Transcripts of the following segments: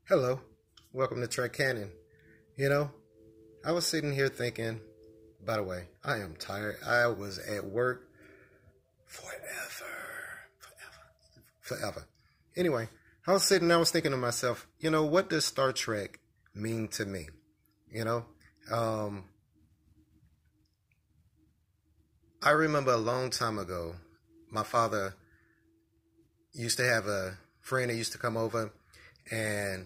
Hello, welcome to Trek Cannon. You know, I was sitting here thinking, by the way, I am tired. I was at work forever. Anyway, I was thinking to myself, what does Star Trek mean to me? You know, um, I remember a long time ago, my father used to have a friend that used to come over and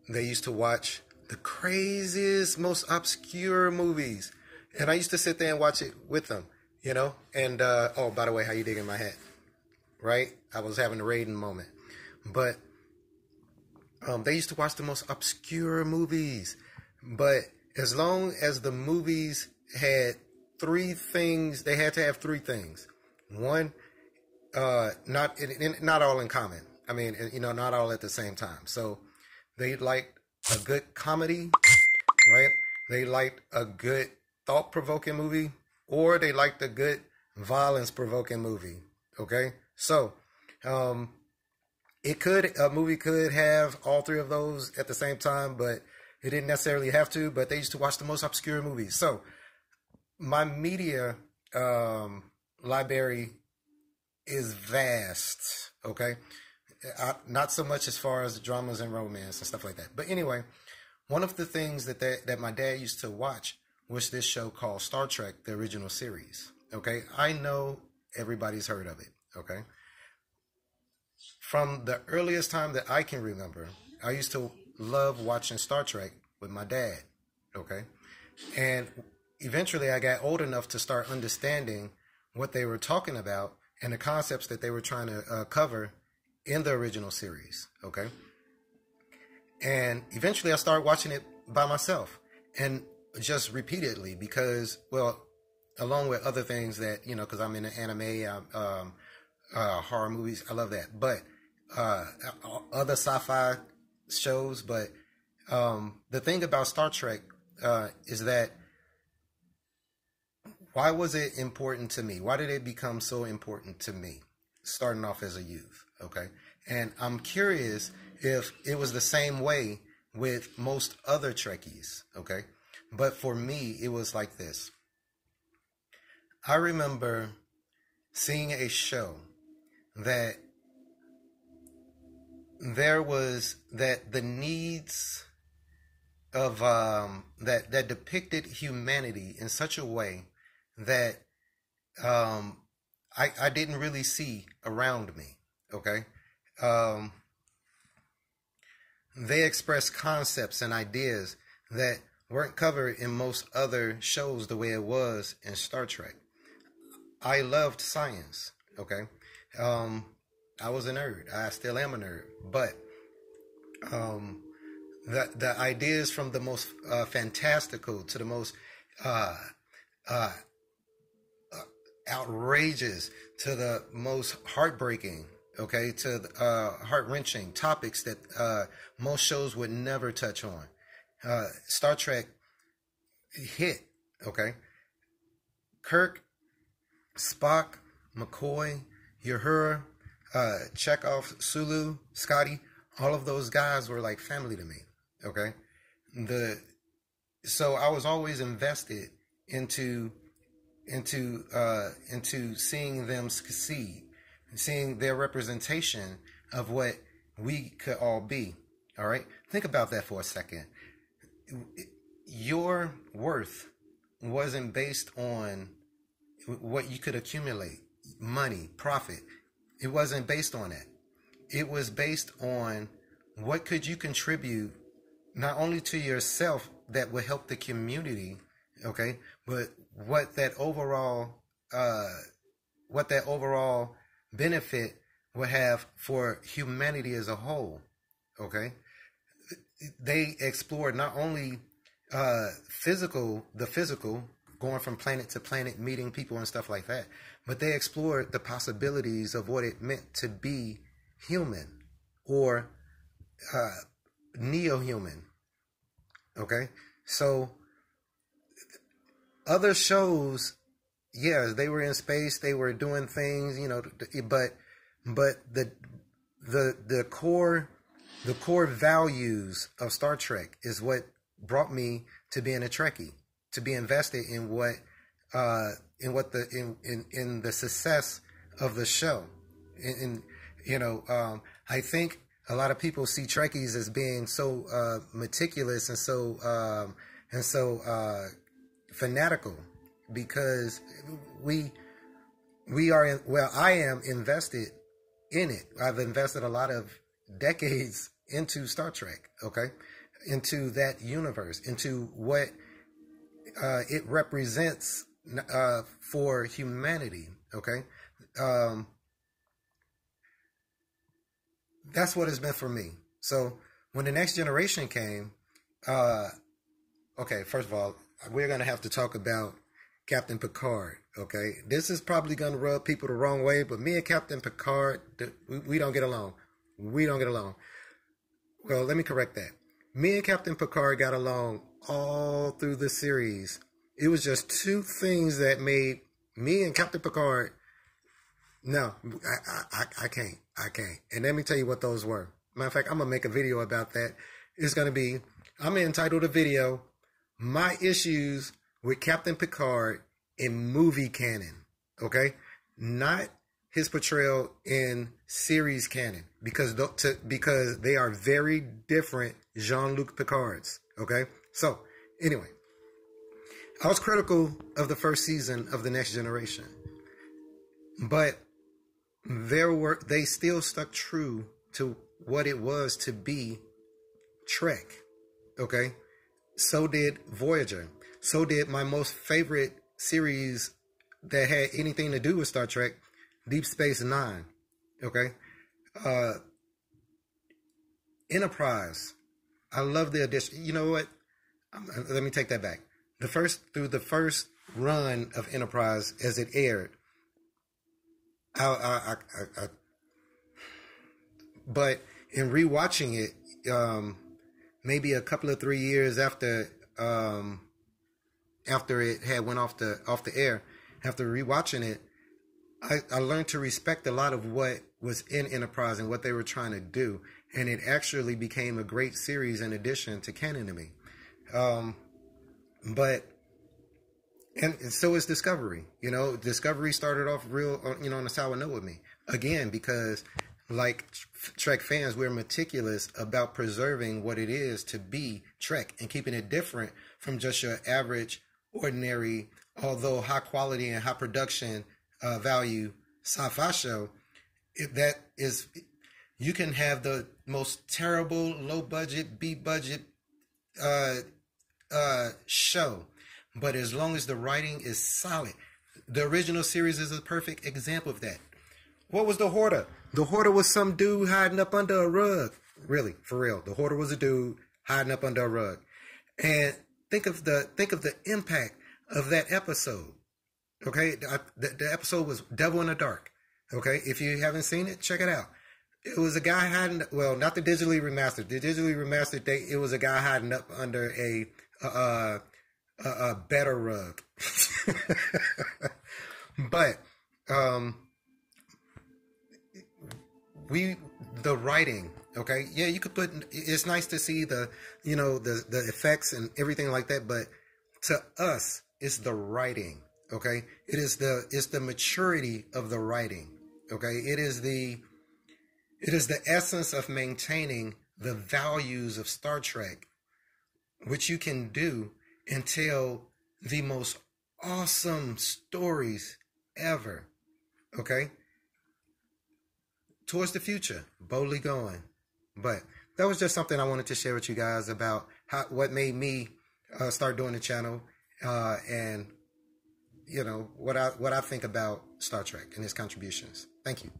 they used to watch the craziest, most obscure movies. And I used to sit there and watch it with them, And, oh, by the way, how you digging my hat? Right? I was having a Raiden moment. But they used to watch the most obscure movies. But as long as the movies had three things, they had to have three things. One, not all in common. I mean, not all at the same time. So they liked a good comedy, right? They liked a good thought-provoking movie, or they liked a good violence-provoking movie. Okay, so a movie could have all three of those at the same time, but it didn't necessarily have to. But they used to watch the most obscure movies. So my media library is vast. Okay, not so much as far as dramas and romance and stuff like that. But anyway, one of the things that my dad used to watch was this show called Star Trek, the original series. Okay, I know everybody's heard of it. Okay, from the earliest time that I can remember, I used to love watching Star Trek with my dad. Okay, and eventually I got old enough to start understanding what they were talking about and the concepts that they were trying to cover in the original series. Okay, and eventually I started watching it by myself and just repeatedly because, well, along with other things that, because I'm into anime, horror movies, I love that, but other sci-fi shows. But the thing about Star Trek is that, why was it important to me? Why did it become so important to me starting off as a youth? Okay, and I'm curious if it was the same way with most other Trekkies. Okay, but for me, it was like this. I remember seeing a show that the needs of that depicted humanity in such a way that I didn't really see around me. Okay, they expressed concepts and ideas that weren't covered in most other shows the way it was in Star Trek. I loved science. Okay, I was a nerd. I still am a nerd. But the ideas from the most fantastical to the most uh, uh, outrageous to the most heartbreaking, okay, to heart-wrenching topics that most shows would never touch on. Star Trek hit, okay? Kirk, Spock, McCoy, Uhura, Chekhov, Sulu, Scotty, all of those guys were like family to me, okay? So I was always invested into seeing them succeed, seeing their representation of what we could all be. All right, think about that for a second. Your worth wasn't based on what you could accumulate, money, profit. It wasn't based on that. It was based on what could you contribute, not only to yourself that would help the community, okay, but what that overall benefit would have for humanity as a whole. Okay, they explored not only the physical, going from planet to planet, meeting people and stuff like that, but they explored the possibilities of what it meant to be human or neo-human. Okay, so other shows, yeah, they were in space, they were doing things, but the core the core values of Star Trek is what brought me to being a Trekkie, to be invested in in the success of the show. I think a lot of people see Trekkies as being so meticulous and so fanatical, because I am invested in it. I've invested a lot of decades into Star Trek, okay, into that universe, into what it represents for humanity, okay. That's what it's been for me. So when the Next Generation came, okay, first of all, we're going to have to talk about Captain Picard, okay? This is probably going to rub people the wrong way, but me and Captain Picard, we don't get along. We don't get along. Well, let me correct that. Me and Captain Picard got along all through the series. It was just two things that made me and Captain Picard, no, I can't. I can't. And let me tell you what those were. Matter of fact, I'm going to make a video about that. It's going to be, I'm entitled a video, My Issues with Captain Picard in Movie Canon. Okay? Not his portrayal in series canon. Because they are very different Jean-Luc Picards. Okay? So, anyway. I was critical of the first season of The Next Generation. But they still stuck true to what it was to be Trek, okay? So did Voyager. So did my most favorite series that had anything to do with Star Trek, Deep Space Nine, okay? Enterprise. I love the addition. You know what? Let me take that back. Through the first run of Enterprise as it aired, but in rewatching it, maybe a couple of 3 years after it had went off the air, after rewatching it, I learned to respect a lot of what was in Enterprise and what they were trying to do, and it actually became a great series in addition to canon to me. And so is Discovery. You know, Discovery started off real, on a sour note with me. Again, because like Trek fans, we're meticulous about preserving what it is to be Trek and keeping it different from just your average, ordinary, although high quality and high production value sci-fi show. You can have the most terrible, low budget, B budget show. But as long as the writing is solid, the original series is a perfect example of that. What was the Hoarder? The Hoarder was some dude hiding up under a rug. Really, for real. The Hoarder was a dude hiding up under a rug. And think of the impact of that episode. Okay, the episode was Devil in the Dark. Okay, if you haven't seen it, check it out. It was a guy hiding. Well, not the digitally remastered. The digitally remastered, it was a guy hiding up under a better rug. But the writing, okay, yeah, you could it's nice to see the effects and everything like that, but to us it's the writing, okay? It's the maturity of the writing, okay? It is the essence of maintaining the values of Star Trek, which you can do and tell the most awesome stories ever, okay? Towards the future, boldly going. But that was just something I wanted to share with you guys about what made me start doing the channel, and what I think about Star Trek and its contributions. Thank you.